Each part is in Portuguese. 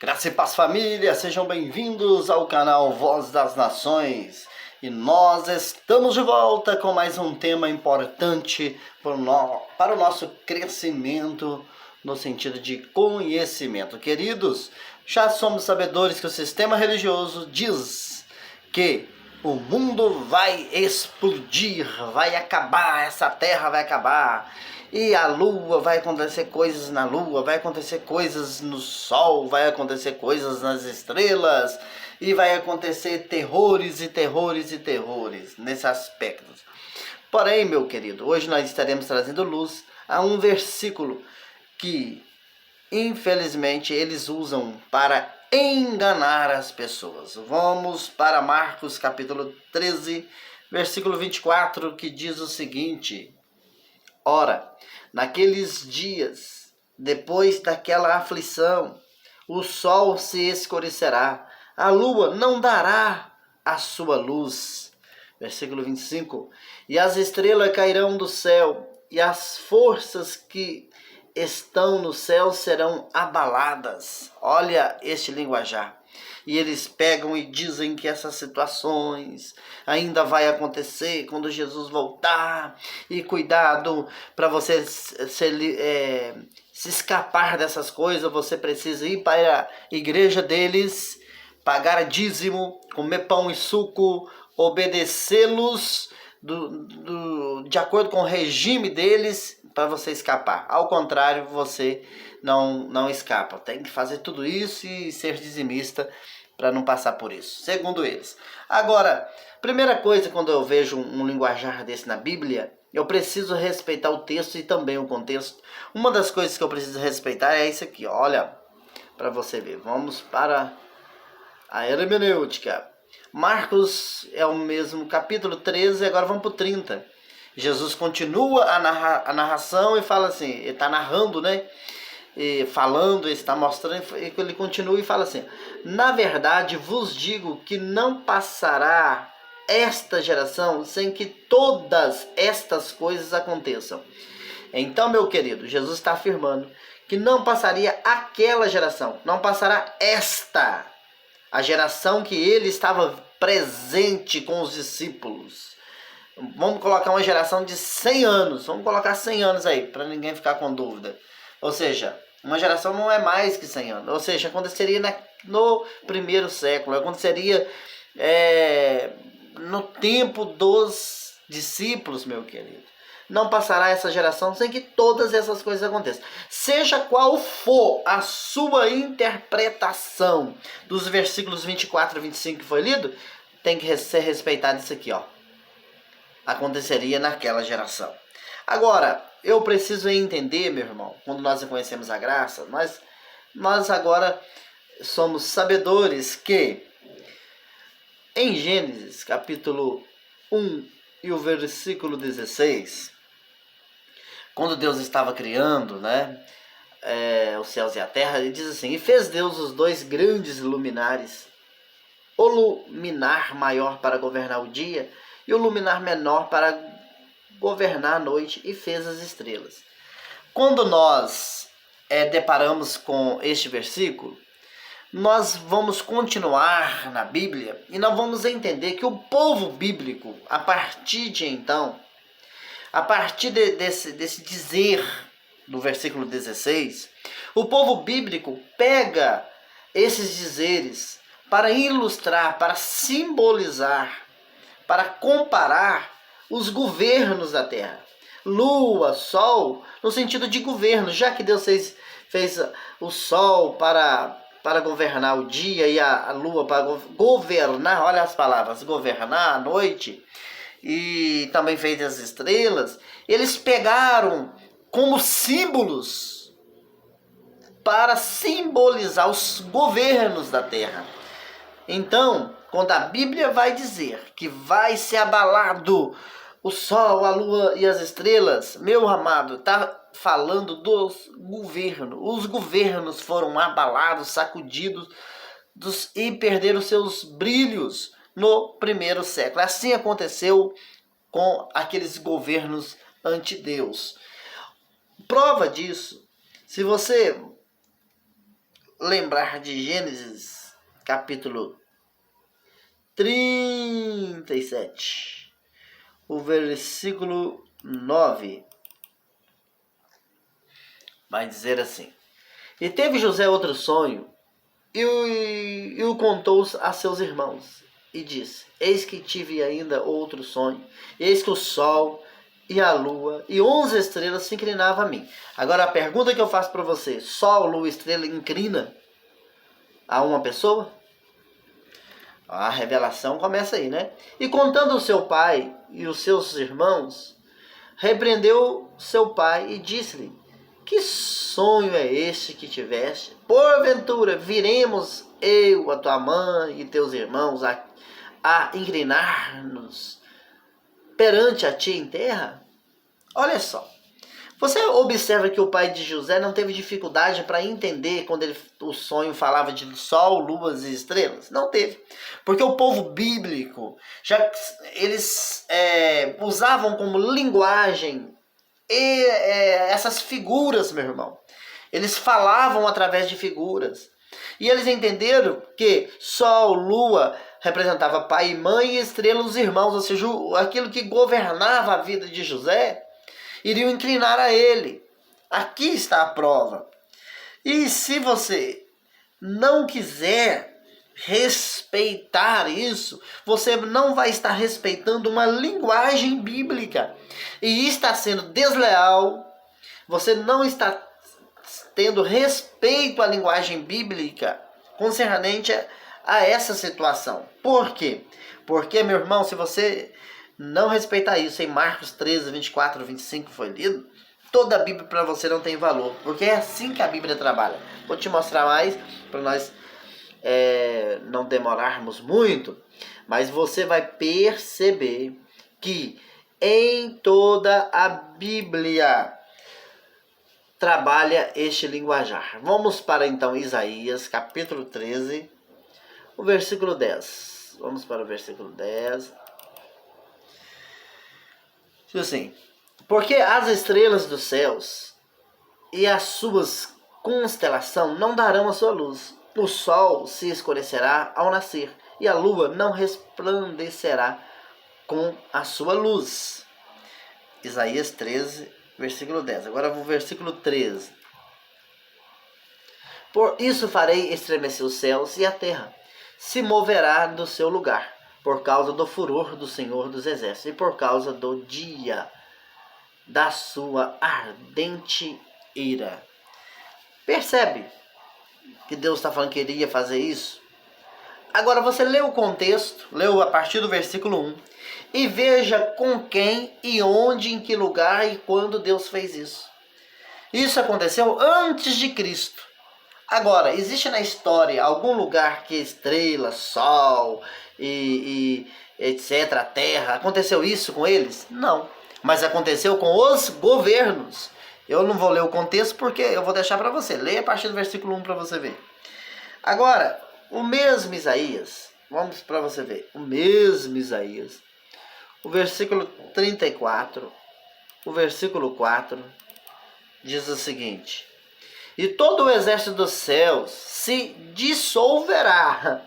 Graça e paz, família, sejam bem-vindos ao canal Voz das Nações. E nós estamos de volta com mais um tema importante para o nosso crescimento no sentido de conhecimento. Queridos, já somos sabedores que o sistema religioso diz que o mundo vai explodir, vai acabar, essa terra vai acabar. E a lua, vai acontecer coisas na lua, vai acontecer coisas no sol, vai acontecer coisas nas estrelas, e vai acontecer terrores e terrores e terrores nesse aspecto. Porém, meu querido, hoje nós estaremos trazendo luz a um versículo que, infelizmente, eles usam para enganar as pessoas. Vamos para Marcos capítulo 13, versículo 24, que diz o seguinte: Ora, naqueles dias, depois daquela aflição, o sol se escurecerá, a lua não dará a sua luz. Versículo 25. E as estrelas cairão do céu, e as forças que estão no céu serão abaladas. Olha este linguajar. E eles pegam e dizem que essas situações ainda vai acontecer quando Jesus voltar. E cuidado, para você se escapar dessas coisas, você precisa ir para a igreja deles, pagar dízimo, comer pão e suco, obedecê-los de acordo com o regime deles, para você escapar. Ao contrário, você não escapa. Tem que fazer tudo isso e ser dizimista para não passar por isso, segundo eles. Agora, primeira coisa, quando eu vejo um linguajar desse na Bíblia, eu preciso respeitar o texto e também o contexto. Uma das coisas que eu preciso respeitar é isso aqui, olha, para você ver. Vamos para a hermenêutica. Marcos é o mesmo, capítulo 13, agora vamos para o 30. Jesus continua a narração e fala assim, ele está narrando, né? E falando, ele está mostrando, ele continua e fala assim: na verdade vos digo que não passará esta geração sem que todas estas coisas aconteçam. Então, meu querido, Jesus está afirmando que não passaria aquela geração, não passará esta, a geração que ele estava presente com os discípulos. Vamos colocar uma geração de 100 anos, vamos colocar 100 anos aí, para ninguém ficar com dúvida. Ou seja, uma geração não é mais que 100 anos. Ou seja, aconteceria no primeiro século. Aconteceria no tempo dos discípulos, meu querido. Não passará essa geração sem que todas essas coisas aconteçam. Seja qual for a sua interpretação dos versículos 24 e 25 que foi lido, tem que ser respeitado isso aqui, ó. Aconteceria naquela geração. Agora, eu preciso entender, meu irmão, quando nós conhecemos a graça, nós agora somos sabedores que em Gênesis, capítulo 1 e o versículo 16, quando Deus estava criando, né, os céus e a terra, ele diz assim: e fez Deus os dois grandes luminares, o luminar maior para governar o dia e o luminar menor para governar a noite, e fez as estrelas. Quando nós deparamos com este versículo, nós vamos continuar na Bíblia e nós vamos entender que o povo bíblico, a partir de então, a partir desse dizer do versículo 16, o povo bíblico pega esses dizeres para ilustrar, para simbolizar, para comparar os governos da terra. Lua, sol, no sentido de governo, já que Deus fez o sol para governar o dia e a lua para governar, olha as palavras, governar a noite, e também fez as estrelas, eles pegaram como símbolos para simbolizar os governos da terra. Então, quando a Bíblia vai dizer que vai ser abalado o sol, a lua e as estrelas, meu amado, está falando dos governos. Os governos foram abalados, sacudidos e perderam seus brilhos no primeiro século. Assim aconteceu com aqueles governos anti-Deus. Prova disso, se você lembrar de Gênesis, capítulo 37, o versículo 9. Vai dizer assim: E teve José outro sonho, e o contou a seus irmãos, e disse: Eis que tive ainda outro sonho, eis que o sol e a lua e 11 estrelas se inclinavam a mim. Agora a pergunta que eu faço para você: sol, lua, estrela inclina a uma pessoa? A revelação começa aí, né? E contando o seu pai e os seus irmãos, repreendeu seu pai e disse-lhe: Que sonho é este que tiveste? Porventura viremos eu, a tua mãe e teus irmãos a inclinar-nos perante a ti em terra? Olha só. Você observa que o pai de José não teve dificuldade para entender quando o sonho falava de sol, luas e estrelas? Não teve. Porque o povo bíblico, eles usavam como linguagem essas figuras, meu irmão. Eles falavam através de figuras. E eles entenderam que sol, lua representava pai e mãe e estrelas os irmãos. Ou seja, aquilo que governava a vida de José iriam inclinar a ele. Aqui está a prova. E se você não quiser respeitar isso, você não vai estar respeitando uma linguagem bíblica. E está sendo desleal. Você não está tendo respeito à linguagem bíblica concernente a essa situação. Por quê? Porque, meu irmão, se você não respeitar isso, em Marcos 13, 24, 25 foi lido, toda a Bíblia para você não tem valor, porque é assim que a Bíblia trabalha. Vou te mostrar mais, para nós não demorarmos muito, mas você vai perceber que em toda a Bíblia trabalha este linguajar. Vamos para então Isaías, capítulo 13, o versículo 10. Vamos para o versículo 10. Diz assim: Porque as estrelas dos céus e as suas constelações não darão a sua luz. O sol se escurecerá ao nascer, e a lua não resplandecerá com a sua luz. Isaías 13, versículo 10. Agora o versículo 13. Por isso farei estremecer os céus, e a terra se moverá do seu lugar, por causa do furor do Senhor dos Exércitos e por causa do dia da sua ardente ira. Percebe que Deus está falando que iria fazer isso? Agora você lê o contexto, leu a partir do versículo 1, e veja com quem e onde, em que lugar e quando Deus fez isso. Isso aconteceu antes de Cristo. Agora, existe na história algum lugar que estrela, sol e etc., a terra, aconteceu isso com eles? Não. Mas aconteceu com os governos. Eu não vou ler o contexto porque eu vou deixar para você. Leia a partir do versículo 1 para você ver. Agora, o mesmo Isaías, vamos para você ver. O mesmo Isaías, o versículo 34, o versículo 4, diz o seguinte: E todo o exército dos céus se dissolverá,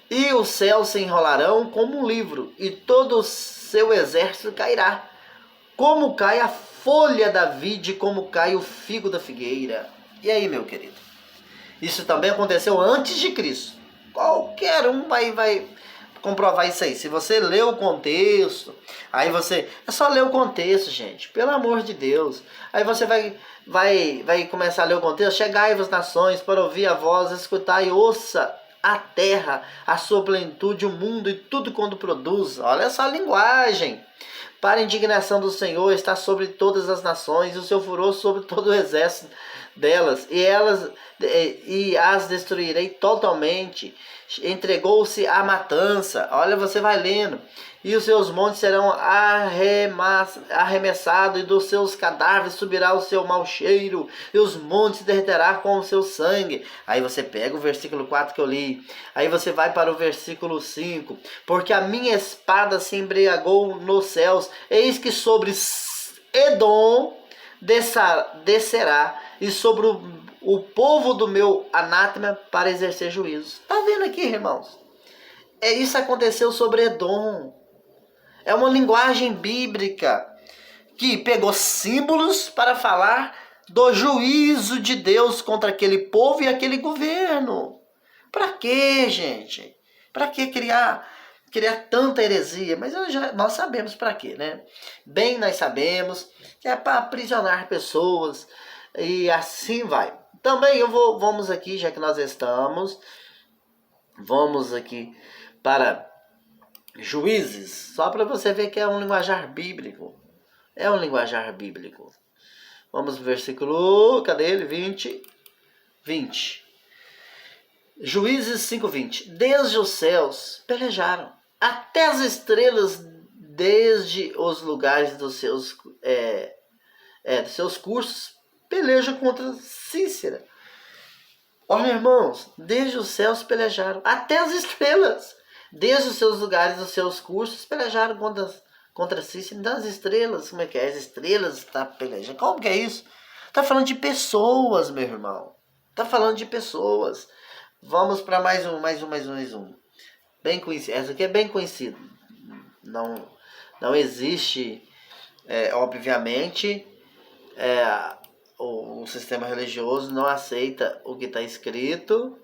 e os céus se enrolarão como um livro, e todo o seu exército cairá, como cai a folha da vide, como cai o figo da figueira. E aí, meu querido? Isso também aconteceu antes de Cristo. Qualquer um vai comprovar isso aí. Se você lê o contexto, aí você... É só ler o contexto, gente. Pelo amor de Deus. Aí você vai começar a ler o contexto. Chegai as nações para ouvir a voz, escutar e ouça a terra, a sua plenitude, o mundo e tudo quanto produz. Olha essa linguagem. Para a indignação do Senhor está sobre todas as nações, e o seu furor sobre todo o exército delas, e as destruirei totalmente. Entregou-se à matança. Olha, você vai lendo. E os seus montes serão arremessados, e dos seus cadáveres subirá o seu mau cheiro, e os montes se derreterá com o seu sangue. Aí você pega o versículo 4 que eu li. Aí você vai para o versículo 5. Porque a minha espada se embriagou nos céus, eis que sobre Edom descerá, e sobre o povo do meu anátema para exercer juízo. Tá vendo aqui, irmãos? Isso aconteceu sobre Edom. É uma linguagem bíblica que pegou símbolos para falar do juízo de Deus contra aquele povo e aquele governo. Para quê, gente? Para que criar tanta heresia? Mas nós sabemos para quê, né? Bem, nós sabemos que é para aprisionar pessoas e assim vai. Também vamos aqui, já que nós estamos, vamos aqui para Juízes, só para você ver que é um linguajar bíblico. É um linguajar bíblico. Vamos no versículo, cadê ele? 20. Juízes 5:20. Desde os céus pelejaram, até as estrelas, desde os lugares dos seus cursos, pelejam contra Cícera. Olha, irmãos, desde os céus pelejaram, até as estrelas, desde os seus lugares, os seus cursos, pelejaram contra Cícera. Das estrelas, como é que é? As estrelas estão pelejando. Como que é isso? Está falando de pessoas, meu irmão. Está falando de pessoas. Vamos para mais um. Bem conhecido. Essa aqui é bem conhecida. Não existe, obviamente, o sistema religioso não aceita o que está escrito.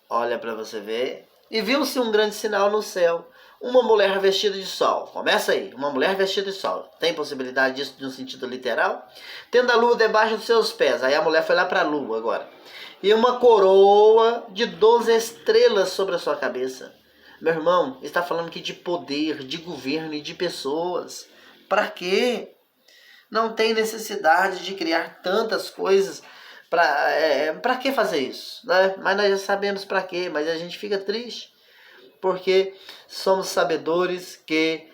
Olha para você ver. E viu-se um grande sinal no céu. Uma mulher vestida de sol. Começa aí. Uma mulher vestida de sol. Tem possibilidade disso de um sentido literal? Tendo a lua debaixo dos seus pés. Aí a mulher foi lá para a lua agora. E uma coroa de 12 estrelas sobre a sua cabeça. Meu irmão, está falando aqui de poder, de governo e de pessoas. Para quê? Não tem necessidade de criar tantas coisas. Para que fazer isso? Né? Mas nós já sabemos para quê. Mas a gente fica triste. Porque somos sabedores que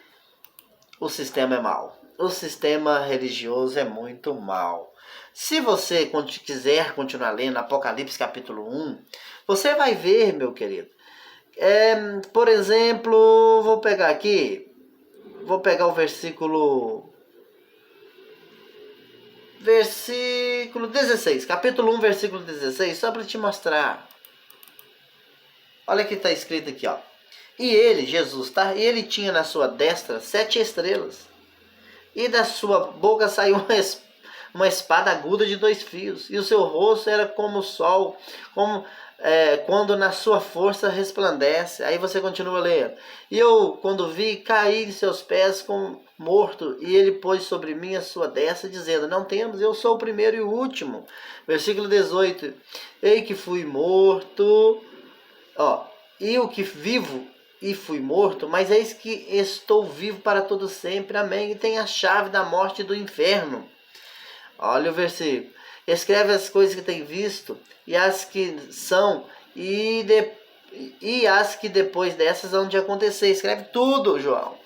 o sistema é mau. O sistema religioso é muito mau. Se você quiser continuar lendo Apocalipse capítulo 1, você vai ver, meu querido. Por exemplo, vou pegar o versículo 16, capítulo 1, versículo 16, só para te mostrar. Olha o que está escrito aqui, ó. E ele, Jesus, tá? E ele tinha na sua destra 7 estrelas. E da sua boca saiu uma espada aguda de 2 fios. E o seu rosto era como o sol, quando na sua força resplandece. Aí você continua lendo. E eu, quando vi, caí de seus pés como morto. E ele pôs sobre mim a sua destra, dizendo: não temos, eu sou o primeiro e o último. Versículo 18. Ei que fui morto, e o que vivo e fui morto, mas eis que estou vivo para todo sempre. Amém. E tem a chave da morte e do inferno. Olha o versículo. Escreve as coisas que tem visto, e as que são, e as que depois dessas vão de acontecer. Escreve tudo, João.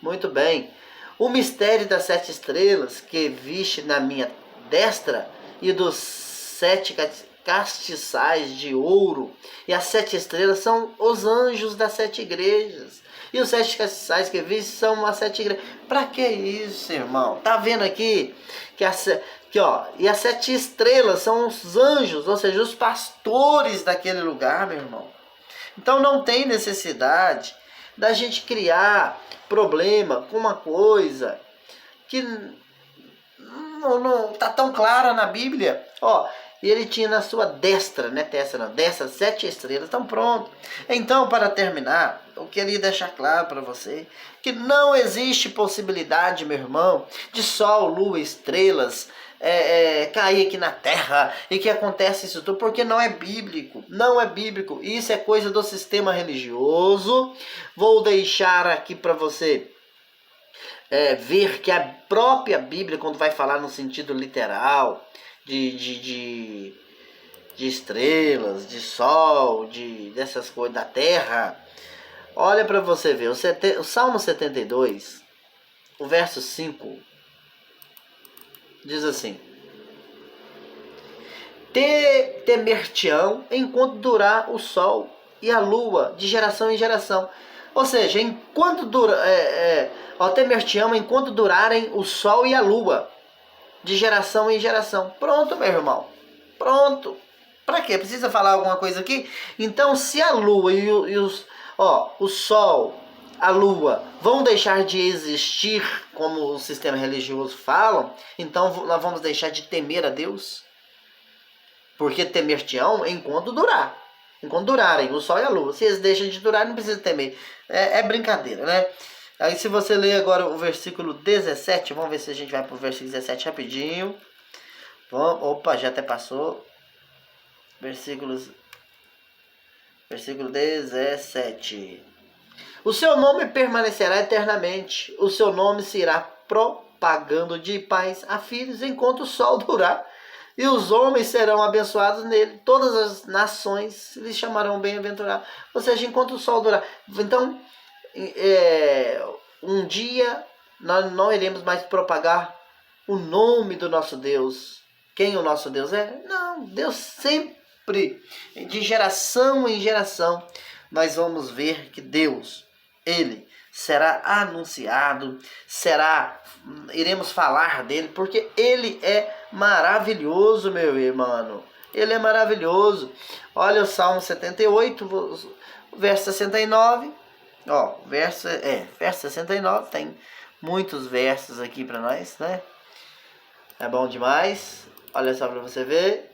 Muito bem. O mistério das 7 estrelas que viste na minha destra, e dos 7 castiçais de ouro, e as 7 estrelas são os anjos das 7 igrejas. E os 7 castiçais que viste são as 7 igrejas. Para que isso, irmão? Tá vendo aqui que e as 7 estrelas são os anjos, ou seja, os pastores daquele lugar, meu irmão. Então não tem necessidade da gente criar problema com uma coisa que não tá tão clara na Bíblia. E ele tinha na sua destra, destra 7 estrelas. Então pronto. Então, para terminar, eu queria deixar claro para você que não existe possibilidade, meu irmão, de sol, lua, estrelas cair aqui na terra e que acontece isso tudo, porque não é bíblico. Não é bíblico. Isso é coisa do sistema religioso. Vou deixar aqui para você ver que a própria Bíblia, quando vai falar no sentido literal de estrelas, de sol, dessas coisas da terra, olha para você ver, o Salmo 72, o verso 5, diz assim: temer-te-ão enquanto durar o sol e a lua, de geração em geração. Ou seja, temer-te-ão enquanto durarem o sol e a lua. de geração em geração. Pronto, meu irmão. Pronto. Para quê? Precisa falar alguma coisa aqui? Então, se a lua o sol, a lua vão deixar de existir, como o sistema religioso falam, então nós vamos deixar de temer a Deus? Porque temer-te-ão enquanto durar. Enquanto durarem o sol e a lua. Se eles deixam de durar, não precisa temer. É brincadeira, né? Aí se você ler agora o versículo 17, vamos ver se a gente vai para o versículo 17 rapidinho. Opa, já até passou. Versículo 17. O seu nome permanecerá eternamente. O seu nome se irá propagando de pais a filhos enquanto o sol durar. E os homens serão abençoados nele. Todas as nações lhe chamarão bem-aventurado. Ou seja, enquanto o sol durar. Então, um dia nós não iremos mais propagar o nome do nosso Deus. Quem o nosso Deus é? Não, Deus sempre, de geração em geração, nós vamos ver que Deus, Ele será anunciado, iremos falar dele, porque Ele é maravilhoso, meu irmão. Ele é maravilhoso. Olha o Salmo 78, verso 69. Ó, verso 69, tem muitos versos aqui para nós, né? É bom demais. Olha só para você ver.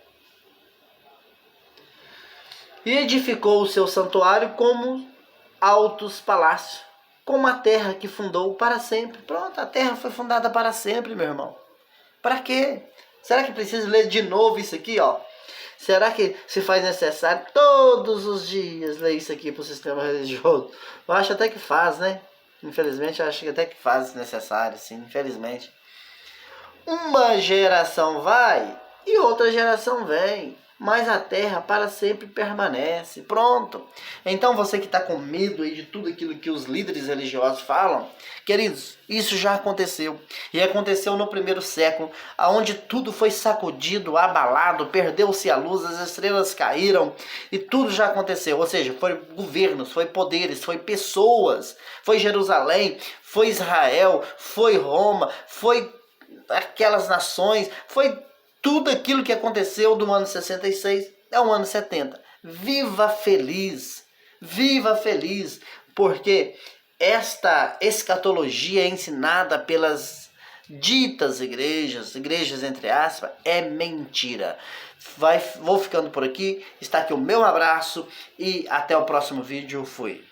E edificou o seu santuário como altos palácios, como a terra que fundou para sempre. Pronto, a terra foi fundada para sempre, meu irmão. Para quê? Será que precisa ler de novo isso aqui, ó? Será que se faz necessário todos os dias ler isso aqui para o sistema religioso? Eu acho até que faz, né? Infelizmente, eu acho que até que faz necessário, sim, infelizmente. Uma geração vai e outra geração vem, mas a terra para sempre permanece. Pronto. Então você que está com medo aí de tudo aquilo que os líderes religiosos falam, queridos, isso já aconteceu. E aconteceu no primeiro século, onde tudo foi sacudido, abalado, perdeu-se a luz, as estrelas caíram e tudo já aconteceu. Ou seja, foi governos, foi poderes, foi pessoas, foi Jerusalém, foi Israel, foi Roma, foi aquelas nações, foi tudo aquilo que aconteceu do ano 66 ao ano 70. Viva feliz, porque esta escatologia ensinada pelas ditas igrejas entre aspas, é mentira. Vou ficando por aqui, está aqui o meu abraço e até o próximo vídeo. Fui.